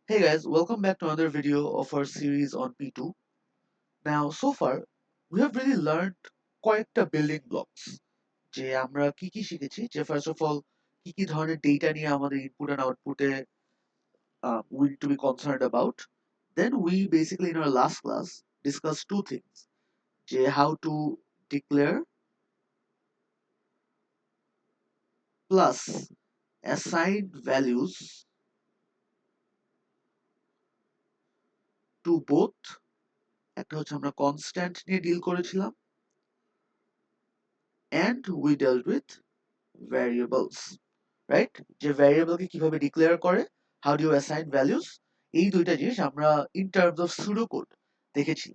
Hey guys, welcome back to another video of our series on P2. Now, so far, we have really learned কয়েকটা building blocks যে আমরা কি শিখেছি যে first of all কি ধরনের data নিয়ে আমাদের input and output A we need to be concerned about. Then we basically in our last class discussed two things যে how to declare plus assign values to both একটা হচ্ছে আমরা constant নিয়ে deal করেছিলাম and we dealt with variables, right? যে variable কে কিভাবে declare করে, how do you assign values, এই দুইটা জিনিস আমরা ইন টার্মস অফ সুডোকোড দেখেছি।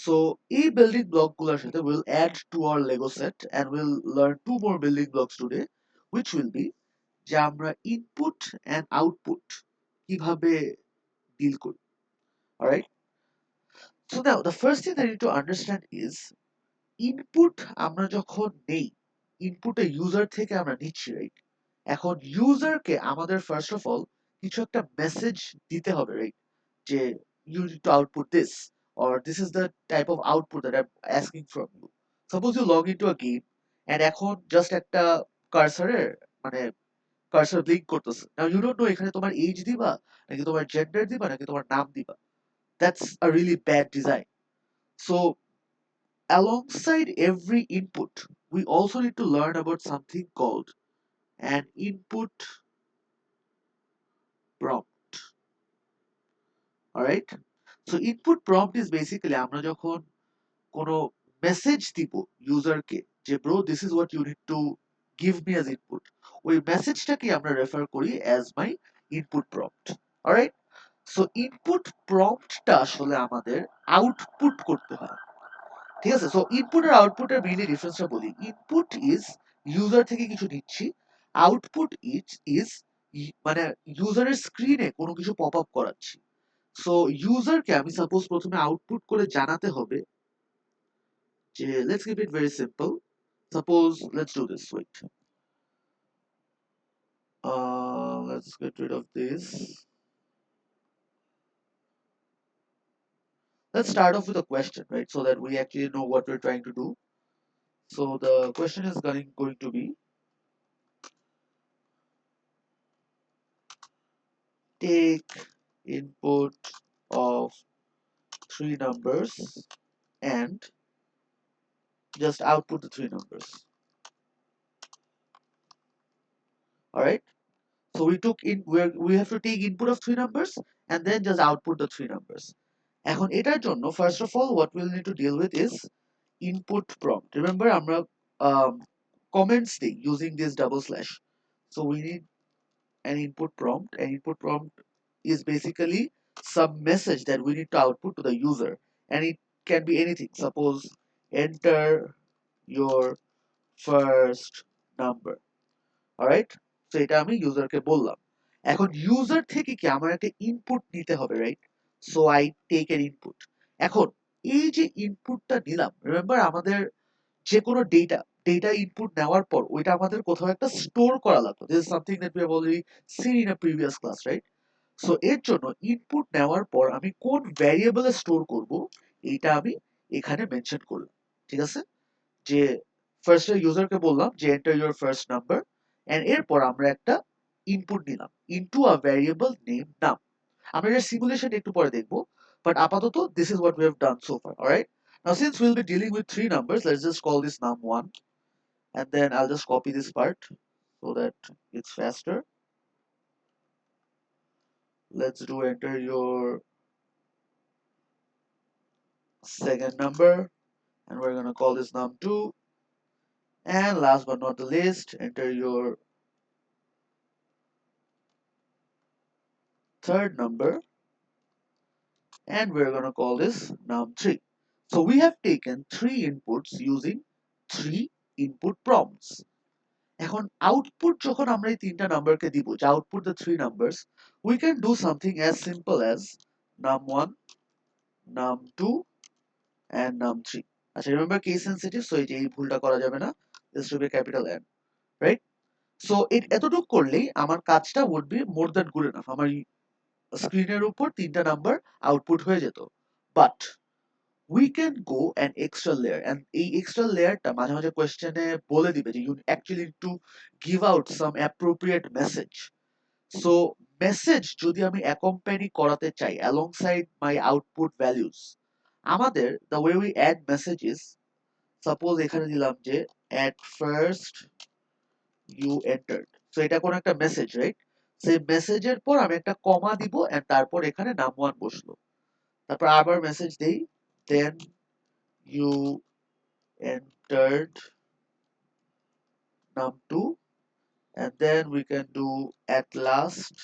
সো এই বিল্ডিং ব্লক গুলোর সাথে will add to our Lego set and will learn two more building blocks today, which will be যে আমরা ইনপুট এন্ড আউটপুট কিভাবে ডিল করি। Alright, so now the first thing that you need to understand is input আমরা যখন নেই, ইনপুটে user থেকে আমরা নিচ্ছি, রাইট? এখন ইউজারকে আমাদের ফার্স্ট অফ অল কিছু একটা মেসেজ দিতে হবে, রাইট? যে you need to output this or this is the type of output that I'm asking from you. Suppose you log into a game and এখন জাস্ট একটা কার্সারের মানে কার্সার ব্লিঙ্ক করতেছে। Now you don't know এখানে তোমার age দিবা নাকি তোমার gender দিবা নাকি তোমার নাম দিবা। That's a really bad design. So alongside every input, we also need to learn about something called an input prompt. Alright? So input prompt is basically আমরা যখন কোনো মেসেজ দিব ইউজারকে যে bro this is what you need to give me as input, ওই মেসেজটাকে আমরা refer করি as my input prompt. Alright, so input প্রম্পটটা আসলে আমাদের আউটপুট করতে হয়। ঠিক আছে, সো ইনপুট আর আউটপুটের মেইনলি ডিফারেন্সটা বলি। ইনপুট ইজ ইউজার থেকে কিছু নিচ্ছি, আউটপুট ইজ মানে ইউজারের স্ক্রিনে কোনো কিছু পপ আপ করাচ্ছি। সো ইউজারকে আমি সাপোজ প্রথমে আউটপুট করে জানাতে হবে যে let's keep it very simple, suppose let's do this, wait, let's get rid of this. Let's start off with a question, right? So that we actually know what we're trying to do. So the question is going to be, take input of three numbers and just output the three numbers. All right, so we have to take input of three numbers and then just output the three numbers. এখন এটার জন্য first of all what we'll need to deal with is input prompt. Remember আমরা comments দিই using this double slash. So we need an input prompt. An input prompt is basically some message that we need to output to the user, and it can be anything. Suppose enter your first number. Alright, তো এটা আমি ইউজারকে বললাম। এখন user থেকে কি আমার একটা input নিতে হবে, right? So I take an input. এখন এই যে ইনপুটটা নিলাম, রিমেম্বার আমাদের যে কোনো ডেটা ইনপুট নেওয়ার পর ওইটা আমাদের কোথাও একটা স্টোর করা লাগতো। This is something that we have already seen in a previous class, right? So এর জন্য ইনপুট নেওয়ার পর আমি কোন ভ্যারিয়েবলে স্টোর করব এইটা আমি এখানে মেনশন করলাম। ঠিক আছে, যে ফার্স্টে ইউজারকে বললাম যে enter your first number, and এরপর আমরা একটা ইনপুট নিলাম ইনটু আ ভ্যারিয়েবল নেম নাম। আমরা এর সিমুলেশন একটু পরে দেখবো, বাট আপাতত this is what we have done so far. Alright, now since will be dealing with three numbers, let's just call this num1 and then I'll just copy this part so that it's faster. Let's do enter your second number and we're gonna call this num2, and last but not the least enter your third number and we're going to call this num3. So we have taken three inputs using three input prompts. এখন output যখন আমরা এই তিনটা নাম্বারকে দিব, যে output the three numbers, we can do something as simple as num1, num2 and num3. আচ্ছা, remember case sensitive, so এই ভুলটা করা যাবে না, this should be capital N, right? So এতটুকু করলেই আমার কাজটা would be more than good enough. আমার স্ক্রিনের উপর তিনটা নাম্বার আউটপুট হয়ে যেত। But we can go an extra layer, and এই extra লেয়ারটা মাঝে মাঝে কোয়েশ্চেনে বলে দিবে যে you actually need to give out some appropriate message. So message যদি আমি accompany করাতে চাই alongside my output values, আমাদের the way we add messages, suppose এখানে দিলাম যে at first you entered, so এটা কোন একটা মেসেজ, রাইট? সেই মেসেজের পর আমি একটা কমা দিব and তারপর এখানে num1 বসলো, তারপর আবার মেসেজ দেই then you entered num2, and then we can do at last,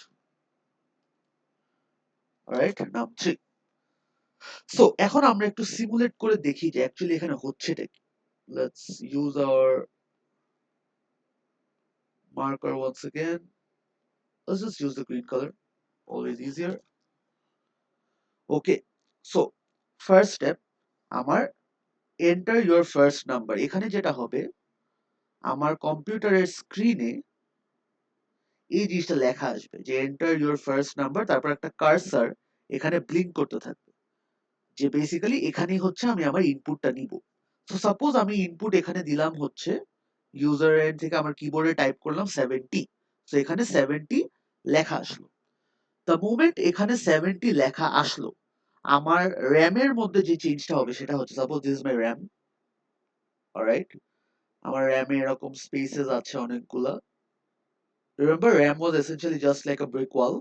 right, num3. So এখন আমরা একটু সিমুলেট করে দেখি যে অ্যাকচুয়ালি এখানে হচ্ছেটা কি। Let's use our marker once again. Let's just use the green color, always easier. Okay, so first step, আমার enter your first number, এখানে যেটা হবে আমার কম্পিউটারের স্ক্রিনে এই জিনিসটা লেখা আসবে যে enter your first number, তারপর একটা কার্সার এখানে ব্লিঙ্ক করতে থাকবে, যে বেসিক্যালি এখানেই হচ্ছে আমি আমার ইনপুটটা নিব। সো সাপোজ আমি ইনপুট এখানে দিলাম হচ্ছে ইউজার এন্ড থেকে আমার কিবোর্ডে টাইপ করলাম 70, সো এখানে 70 লেখা আসলো। দ্য মোমেন্ট এখানে 70 লেখা আসলো, আমার র্যামের মধ্যে যে চেঞ্জটা হবে সেটা হচ্ছে, suppose this is my RAM, alright, আমার র্যামে এরকম স্পেসেস আছে অনেকগুলা। রিমেম্বার র্যাম ওয়াজ এসেনশিয়ালি জাস্ট লাইক আ ব্রিক ওয়াল,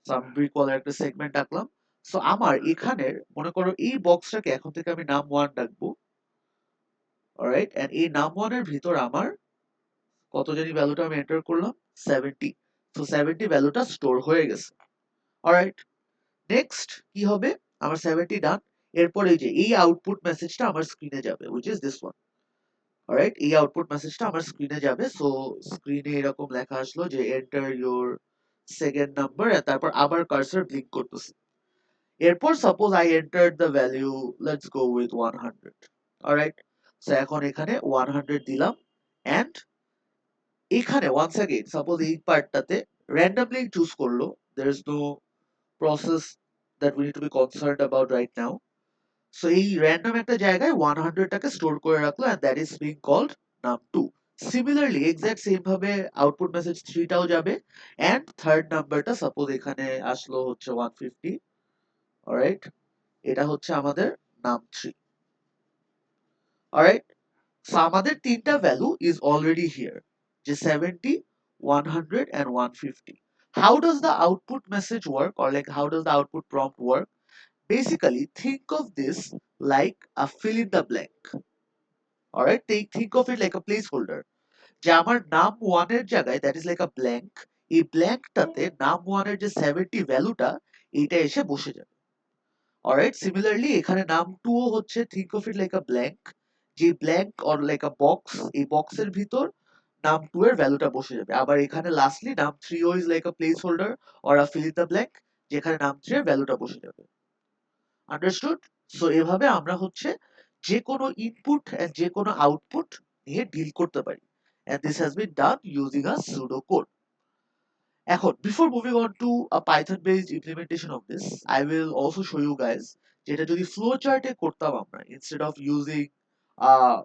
সো আমি ব্রিক ওয়ালের একটা সেগমেন্ট আঁকলাম। সো আমার এখানের মনে করো এই বক্সটাকে এখন থেকে আমি নাম 1 ডাকবো, অলরাইট, এন্ড এই নাম 1 এর ভিতর আমার কত জানি ভ্যালুটা আমি এন্টার করলাম 70, সো 70 ভ্যালুটা স্টোর হয়ে গেছে, অলরাইট। নেক্সট কি হবে, আমার 70 ডান, এরপর এই যে এই আউটপুট মেসেজটা আমার স্ক্রিনে যাবে, which is this one, alright, এই আউটপুট মেসেজটা আমার স্ক্রিনে যাবে। সো স্ক্রিনে এরকম লেখা আসলো যে এন্টার ইওর সেকেন্ড নাম্বার, তারপর আবার কার্সর ব্লিঙ্ক করতেছে। এরপর suppose I entered the value, let's go with 100, alright, so এখন এখানে 100 দিলাম, এন্ড এখানে ওয়ান্স अगेन সাপোজ এই পার্টটাতে randomly চুজ করলো, there is no process that we need to be concerned about right now. So এই random একটা জায়গায় 100 টাকে স্টোর করে রাখলো, and that is being called num2. Similarly exact same ভাবে আউটপুট মেসেজ 3 টাও যাবে, and থার্ড নাম্বারটা সাপোজ এখানে আসলো হচ্ছে 150, অলরাইট, এটা হচ্ছে আমাদের num3, অলরাইট। সো আমাদের তিনটা ভ্যালু ইজ অলরেডি হিয়ার, যে 70, 100 and 150. How does the output message work, or like how does the output prompt work? Basically think of this like a fill in the blank, alright, think of it like a placeholder, যে আমার নাম 1 এর জায়গায় that is like a blank, এই ব্ল্যাঙ্কটাতে নাম 1 এর যে 70 ভ্যালুটা এইটা এসে বসে যাবে, অলরাইট। সিমিলারলি এখানে নাম 2 ও হচ্ছে think of it like a blank, যে blank or like a box, এই বক্সের ভিতর নাম 2 এর ভ্যালুটা বসে যাবে। আবার এখানে লাস্টলি নাম 3 ও is like a placeholder or a fill in the blank, যেখানে নাম 3 এর ভ্যালুটা বসে যাবে, আন্ডারস্টুড? সো এভাবে আমরা হচ্ছে যে কোনো ইনপুট এন্ড যে কোনো আউটপুট নিয়ে ডিল করতে পারি, and this has been done using a pseudo code. এখন before moving on to a Python based implementation of this, I will also show you guys যেটা যদি ফ্লো চার্টে করতাম আমরা instead of using uh,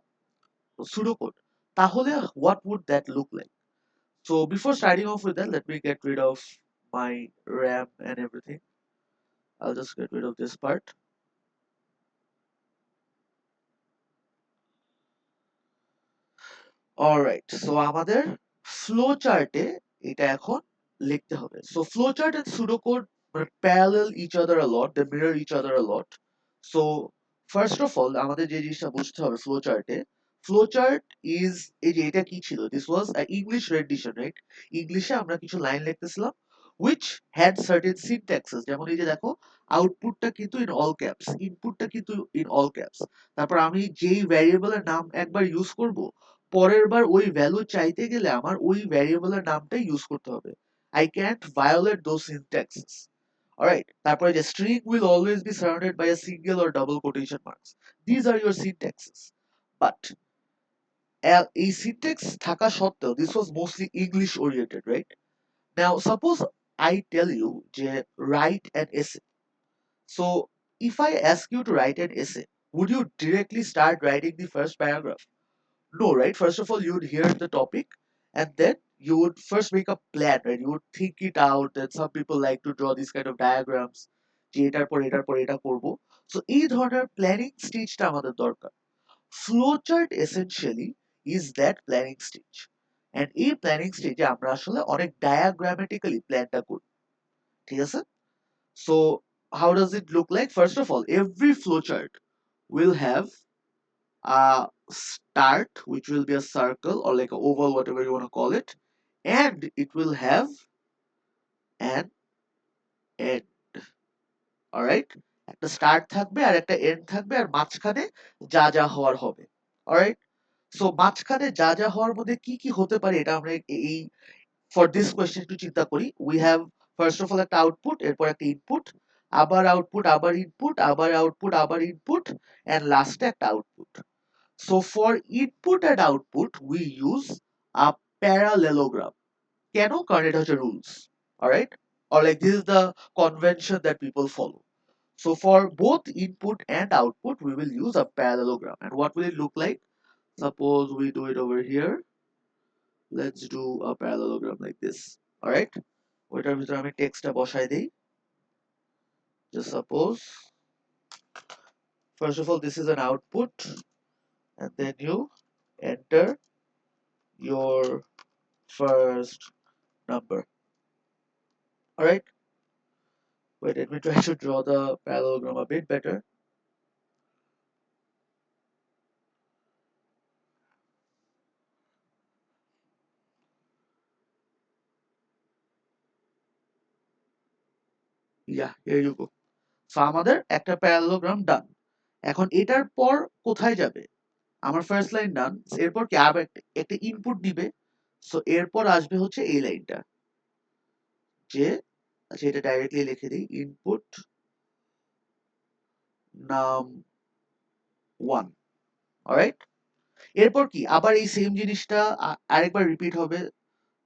pseudocode, তাহলে what would that look like? So before starting off with that, let me get rid of my RAM and everything. I'll just get rid of this part. Alright, so আমাদের flow চার্টে এটা এখন লিখতে হবে। So flowchart and pseudocode parallel each other a lot, they mirror each other a lot. So first of all আমাদের যে জিনিসটা বুঝতে হবে ফ্লো চার্টে, ফ্লো চার্ট ইজ, এই যে এটা কি ছিল, this was English Radisson, right? ইংলিশে আমরা কিছু line লিখতেছিলাম which had certain syntaxes, যেমন এই যে দেখো আউটপুটটা কিন্তু ইন অল ক্যাপস, ইনপুটটা কিন্তু ইন অল ক্যাপস, তারপর আমি যেই ভ্যারিয়েবলের নাম একবার ইউজ করব, পরের বার ওই ভ্যালু চাইতে গেলে আমার ওই ভ্যারিয়েবলের নামটাই ইউজ করতে হবে। I can't violate those syntaxes. Alright, তারপরে যে string will always be surrounded by a single or double quotation marks. These are your syntaxes. But এই syntax থাকা সত্ত্বেও this was mostly English oriented, right? Now suppose I tell you যে write an essay. So if I ask you to write an essay, would you directly start writing the first paragraph? No, right? First of all, you would hear the topic, and then you would first make a plan, right? You would think it out. And some people like to draw these kind of diagrams যে এটার পর এটার পর এটা করবো। So এই ধরনের planning স্টেজটা আমাদের দরকার। Flowchart essentially is that planning stage. And এই প্ল্যানিং স্টেজে আমরা আসলে অনেক ডায়াগ্রামেটিক্যালি প্ল্যানটা করি, ঠিক আছে? So how does it look like? First of all, every flowchart will have a start, which will be a circle or like an oval, whatever you want to call it, and it will have an end. Alright? একটা start থাকবে আর একটা and থাকবে আর মাঝখানে যা যা হওয়ার হবে। Alright? So মাঝখানে যা যা হওয়ার মধ্যে কি কি হতে পারে এটা আমরা এই ফর দিস কোয়েশ্চেন একটু চিন্তা করি। We have first of all একটা আউটপুট, এরপর একটা ইনপুট, আবার আউটপুট, আবার ইনপুট, আবার আউটপুট, আবার ইনপুট, এন্ড লাস্টে একটা output. So for input and output we use a parallelogram. কেন? কারণ এটা হচ্ছে rules. Alright? or like this is the convention that people follow. So for both input and output, we will use a parallelogram. And what will it look like? Suppose we do it over here. Let's do a parallelogram like this. Alright? ওইটার ভিতরে আমি টেক্সটটা বসাই দেই। Just suppose, first of all, this is an output, and then you enter your first number. Alright? Wait, let me try to draw the parallelogram a bit better. Yeah, here you go. So আমাদের একটা parallelogram ডান। এখন এটার পর কোথায় যাবে? আমার first line ডান, এরপর কি আবার একটা ইনপুট দিবে। সো এরপর আসবে হচ্ছে এই লাইনটা, যে আচ্ছা এটা ডাইরেক্টলি লিখে দিই, ইনপুট নাম 1। অলরাইট? এরপর কি আবার এই সেম জিনিসটা আরেকবার রিপিট হবে।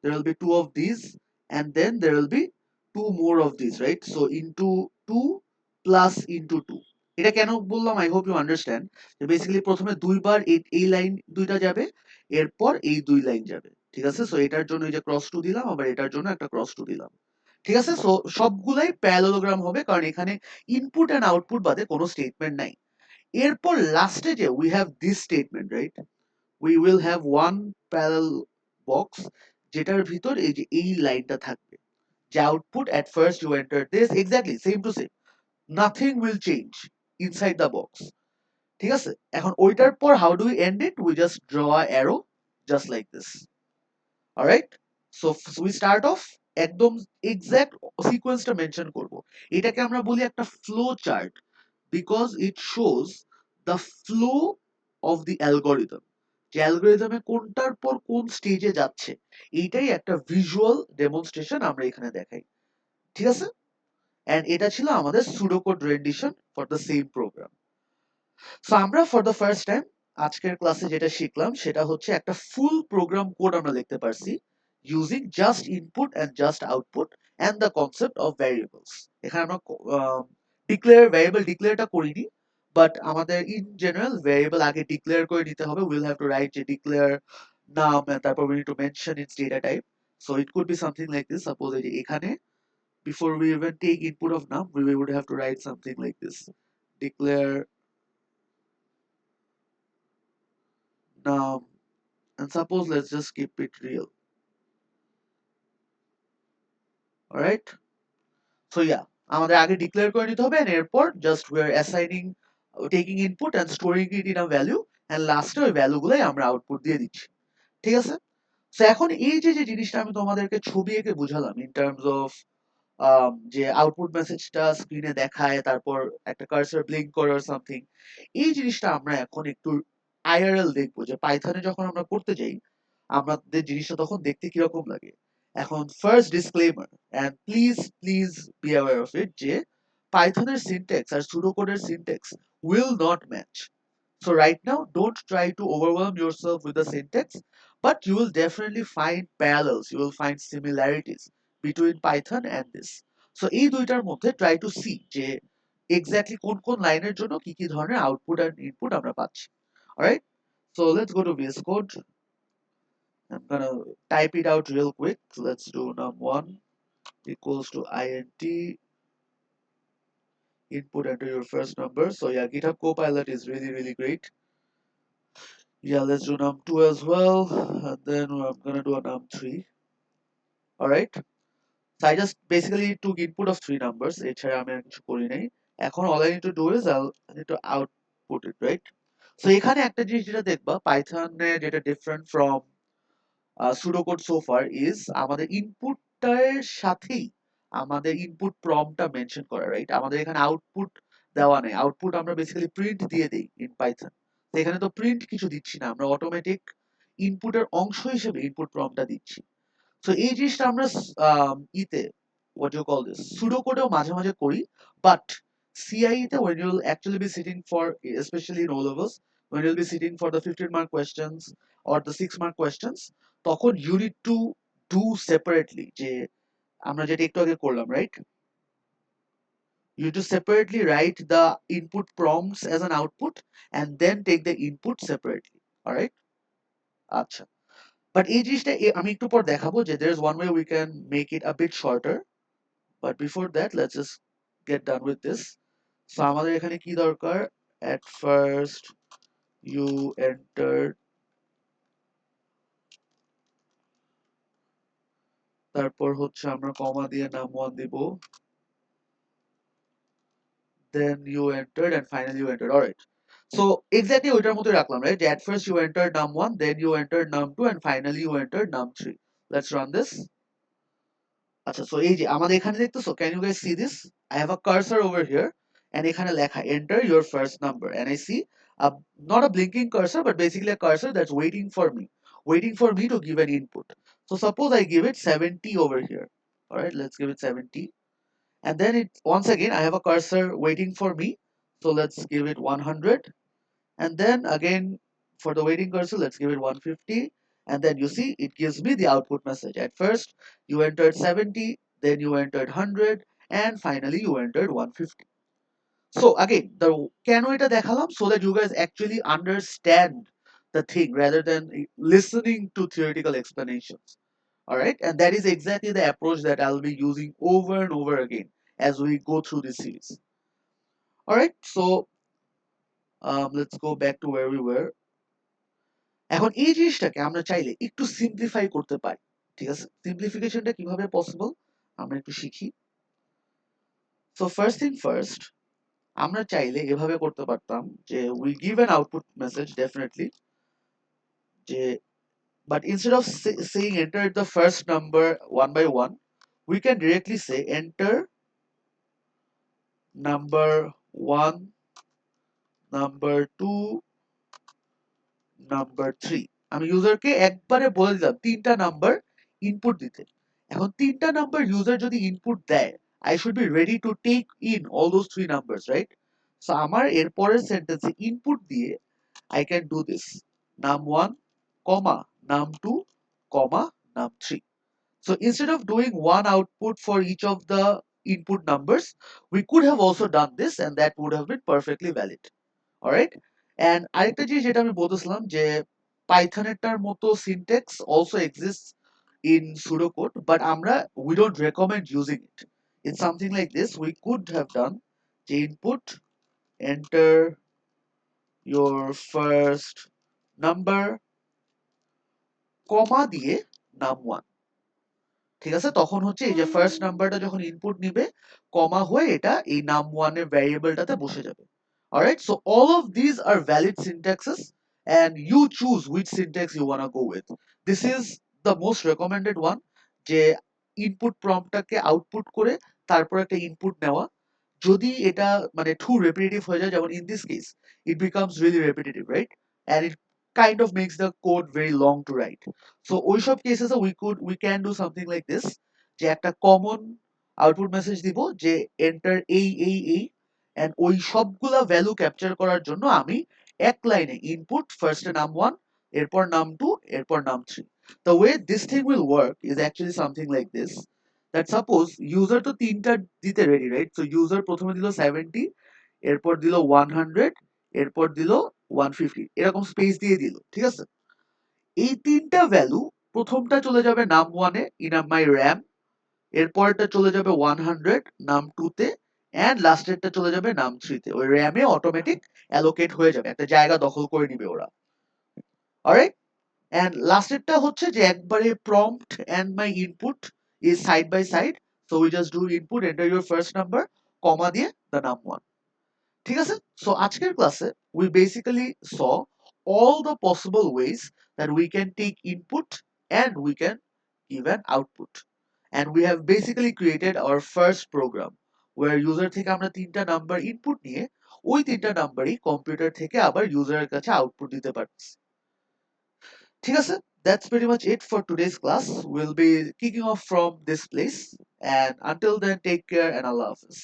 there will be two of these, and then there will be two more of these, right? So into 2 plus into 2. এটা কেন বললাম, I hope you understand. Basically প্রথমে দুইবার এই লাইন দুইটা যাবে, এরপর এই দুই লাইন যাবে, ঠিক আছে? সো এটার জন্য এই যে ক্রস টু দিলাম, আবার এটার জন্য একটা ক্রস টু দিলাম, ঠিক আছে? সো সবগুলাই প্যারালোগ্রাম হবে, কারণ এখানে ইনপুট এন্ড আউটপুট বাদে কোনো স্টেটমেন্ট নাই। এরপর লাস্টে যে we have this statement, right? we will have one parallel box যেটার ভিতর এই যে এই লাইনটা থাকবে, যে output at first you enter this, exactly same to same, nothing will change inside the box, ঠিক আছে? এখন ওইটার পর how do we end it? We just draw a arrow just like this. Alright? So we start off একদম exact সিকোয়েন্সটা mention করব। এটাকে আমরা বলি একটা flow chart, because it shows the flow of the algorithm, যে অ্যালগরিদমে কোনটার পর কোন স্টেজে যাচ্ছে, এইটাই একটা ভিজুয়াল ডেমনস্ট্রেশন আমরা এখানে দেখাই, ঠিক আছে? এন্ড এটা ছিল আমাদের pseudocode rendition for the same program. So আমরা ফর দ্য ফার্স্ট টাইম আজকের ক্লাসে যেটা শিখলাম সেটা হচ্ছে একটা ফুল প্রোগ্রাম কোড আমরা লিখতে পারছি using just input and just output and the concept of variables. এখানে আমরা ভ্যারিয়েবল ডিক্লেয়ারটা করিনি, বাট আমাদের ইন জেনারেল ভ্যারিয়েবল আগে ডিক্লেয়ার করে নিতে হবে। উইল হ্যাভ টু রাইট যে ডিক্লেয়ার নাম, তারপর we need to mention its data type. So it could be something like this. Suppose এই যে এখানে before we even take input of num, we would have to write something like this: declare num, and suppose let's just keep it real. Alright? So yeah, আমাদের আগে declare করে নিতে হবে, and এরপর just we are assigning, taking input and storing it in a value, and লাস্টে ওই value গুলাই আমরা আউটপুট দিয়ে দিচ্ছি, ঠিক আছে? তো এখন এই যে যে জিনিসটা আমি তোমাদেরকে ছবি এঁকে বুঝালাম ইন টার্মস অফ যে আউটপুট মেসেজটা স্ক্রিনে দেখায়, তারপর একটা কার্সর ব্লিঙ্ক করে অর সামথিং, এই জিনিসটা আমরা এখন একটু আইআরএল দেখবো, যে পাইথনে যখন আমরা করতে যাই আমাদের জিনিসটা তখন দেখতে কিরকম লাগে। এখন first disclaimer, and please please be aware of it, যে পাইথনের সিনট্যাক্স আর সুডোকোডের syntax will not match. So right now, don't try to overwhelm yourself with the syntax, but you will definitely find parallels, you will find similarities between Python and this. So এই দুইটার মধ্যে try to see যে exactly কোন কোন লাইনের জন্য কি কি ধরনের আউটপুট and ইনপুট আমরা পাচ্ছি। Alright, so let's go to VS Code. I'm gonna type it out real quick. Let's do num1 equals to int input, enter your first number. So yeah, GitHub Copilot is really great. Yeah, let's do num2 as well, and then I'm gonna do a num3. All right. So I just basically took input of three numbers. এছাড়া আমি আর কিছু করি নাই। এখন all I need to do is I need to output it, right? So এখানে একটা জিনিস যেটা দেখবা Python এ যেটা different from pseudocode so far is আমাদের ইনপুটটার সাথেই আমাদের ইনপুট প্রম্পটটা মেনশন করা, রাইট? আমাদের এখানে আউটপুট দেওয়া নেই। আউটপুট আমরা বেসিক্যালি প্রিন্ট দিয়ে দেই ইন পাইথন। তো এখানে তো প্রিন্ট কিছু দিচ্ছি না, আমরা অটোমেটিক ইনপুটের অংশ হিসেবে ইনপুট প্রম্পটটা দিচ্ছি। সো এই জিনিসটা আমরা ইতে what do you call this pseudo কোডেও মাঝে মাঝে করি, বাট CIE তে when you'll actually be sitting for, especially in O levels, when you'll be sitting for the 15-mark questions or the 6-mark questions, তখন you need to do separately যে আমরা যেটা একটু আগে করলাম, right? You need to separately write the input prompts as an output and then take the input separately. Alright, আচ্ছা, but এই জিনিসটা আমি একটু পর দেখাবো যে there is one way we can make it a bit shorter. But before that, let's just get done with this. So আমাদের এখানে কি দরকার? At first you enter, তারপর হচ্ছে আমরা কমা দিয়ে num1 দিব, then you entered and finally you entered. Alright, so exactly ওইটার মতোই রাখলাম, right? At first you entered num1, then you entered num2 and finally you entered num3. Let's run this. আচ্ছা, so এই যে আমাদের এখানে দেখতেছো, can you guys see this? I have a cursor over here and এখানে লেখা enter your first number and I see a, not a blinking cursor but basically a cursor that's waiting for me to give an input. So suppose I give it 70 over here. All right, let's give it 70, and then it once again I have a cursor waiting for me, so let's give it 100, and then again for the waiting cursor let's give it 150, and then you see it gives me the output message. At first you entered 70, then you entered 100, and finally you entered 150. So again, the কেন এটা দেখালাম, so that you guys actually understand the thing rather than listening to theoretical explanations. All right, and that is exactly the approach that I'll be using over and over again as we go through this series. All right, so let's go back to where we were. এখন এই জিনিসটাকে আমরা চাইলে একটু simplify করতে পারি, ঠিক আছে? সিম্পলিফিকেশনটা কিভাবে পসিবল আমরা একটু শিখি। সো ফার্স্ট থিং ফার্স্ট, আমরা চাইলে এভাবে করতে পারতাম যে we give an output message definitely, যে but instead of saying enter the first number one by one, we can directly say enter number one, number two, number three. আমি ইউজারকে একবারে বলে দিলাম তিনটা নাম্বার ইনপুট দিতে। এখন তিনটা নাম্বার ইউজার যদি ইনপুট দেয়, I should be ready to take in all those three numbers, right? So আমার এরপরের সেন্টেন্সে ইনপুট দিয়ে I can do this num1, comma num2, comma num3. So instead of doing one output for each of the input numbers, we could have also done this and that would have been perfectly valid. Alright, and আরেকটা জিনিস যেটা আমি বলতেছিলাম যে পাইথনেরটার মতো syntax also exists in pseudocode, but আমরা we don't recommend using it. It's something like this. We could have done the input, enter your first number, comma দিয়ে num1, ঠিক আছে? তখন হচ্ছে এই যে ফার্স্ট নাম্বারটা যখন ইনপুট নিবে, কমা হয়ে এটা এই num1 এর ভ্যারিয়েবলটাতে বসে যাবে। Alright, so all of these are valid syntaxes and you choose which syntax you wanna go with. This is the most recommended one, যে ইনপুট প্রম্পটটাকে আউটপুট করে তারপর একটা ইনপুট নেওয়া। যদি এটা মানে too repetitive হয়ে যায়, যেমন in this case it becomes really repetitive, right? And it kind of makes the code very long to write. So ওইসব কেসেসে we can do something like this, যে একটা কমন আউটপুট মেসেজ দিব যে enter এই and ওই সবগুলা value capture করার জন্য আমি এক লাইনে ইনপুট ফার্স্টে num1, এরপর num2, এরপর num3. The way this thing will work is actually something like this, that suppose user তো তিনটা দিতে রেডি, রাইট? সো ইউজার প্রথমে দিল 70, এরপর দিল 100, এরপর দিল 150, এরকম স্পেস দিয়ে দিল, ঠিক আছে? এই তিনটা ভ্যালু প্রথমটা চলে যাবে নাম 1 এ ইন মাই র্যাম, এরপরটা চলে যাবে 100 নাম 2 তে, এন্ড লাস্টেরটা চলে যাবে নাম 3 তে। ওই র্যামে অটোমেটিক অ্যালোকেট হয়ে যাবে, একটা জায়গা দখল করে নিবে ওরা। অলরাইট, এন্ড লাস্টেরটা হচ্ছে যে একবারে prompt and my input is side by side, so we just do input enter your first number comma দিয়ে দ্য নাম 1। ঠিক আছে? সো আজকের ক্লাসে we basically saw all the possible ways that we can take input and we can give an output. And we have basically created our first program where user থেকে আমরা তিনটা number input নিয়ে ওই তিনটা নাম্বারই computer থেকে আবার ইউজারের কাছে আউটপুট দিতে পারছি। ঠিক আছে? That's pretty much it for today's class. We'll be kicking off from this place, and until then, take care and Allah Hafiz.